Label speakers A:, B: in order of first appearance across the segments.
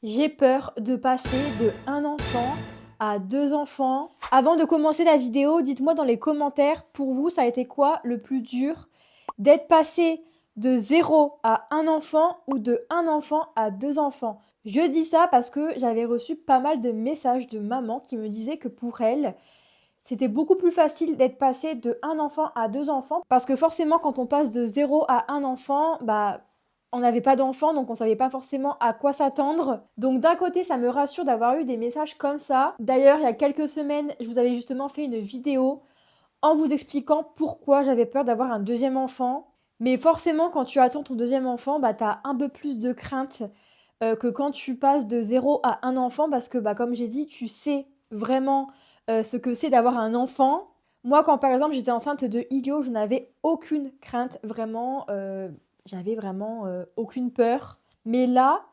A: J'ai peur de passer de un enfant à 2 enfants. Avant de commencer la vidéo, dites-moi dans les commentaires, pour vous, ça a été quoi le plus dur? D'être passé de 0 à un enfant ou de un enfant à 2 enfants? Je dis ça parce que j'avais reçu pas mal de messages de mamans qui me disaient que pour elles, c'était beaucoup plus facile d'être passé de un enfant à 2 enfants parce que forcément quand on passe de 0 à un enfant, bah, on n'avait pas d'enfant donc on savait pas forcément à quoi s'attendre. Donc d'un côté, ça me rassure d'avoir eu des messages comme ça. D'ailleurs, il y a quelques semaines, je vous avais justement fait une vidéo en vous expliquant pourquoi j'avais peur d'avoir un deuxième enfant. Mais forcément, quand tu attends ton deuxième enfant, bah, tu as un peu plus de crainte que quand tu passes de 0 à un enfant parce que, bah, comme j'ai dit, tu sais vraiment ce que c'est d'avoir un enfant. Moi, quand par exemple j'étais enceinte de Ilio, je n'avais aucune crainte, vraiment, j'avais vraiment aucune peur. Mais là,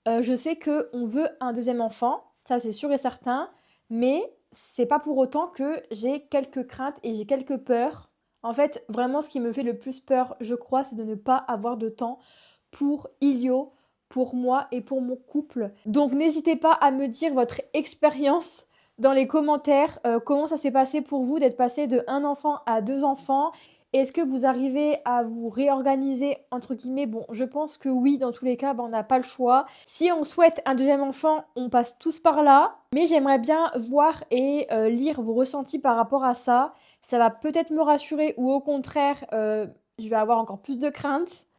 A: je sais que on veut un deuxième enfant, ça c'est sûr et certain, mais c'est pas pour autant que j'ai quelques craintes et j'ai quelques peurs. En fait, vraiment, ce qui me fait le plus peur, je crois, c'est de ne pas avoir de temps pour Ilio, pour moi et pour mon couple. Donc n'hésitez pas à me dire votre expérience dans les commentaires, comment ça s'est passé pour vous d'être passé de un enfant à 2 enfants. Est-ce que vous arrivez à vous réorganiser entre guillemets? Bon, je pense que oui, dans tous les cas, bah, on n'a pas le choix. Si on souhaite un deuxième enfant, on passe tous par là. Mais j'aimerais bien voir et lire vos ressentis par rapport à ça. Ça va peut-être me rassurer ou au contraire, je vais avoir encore plus de crainte.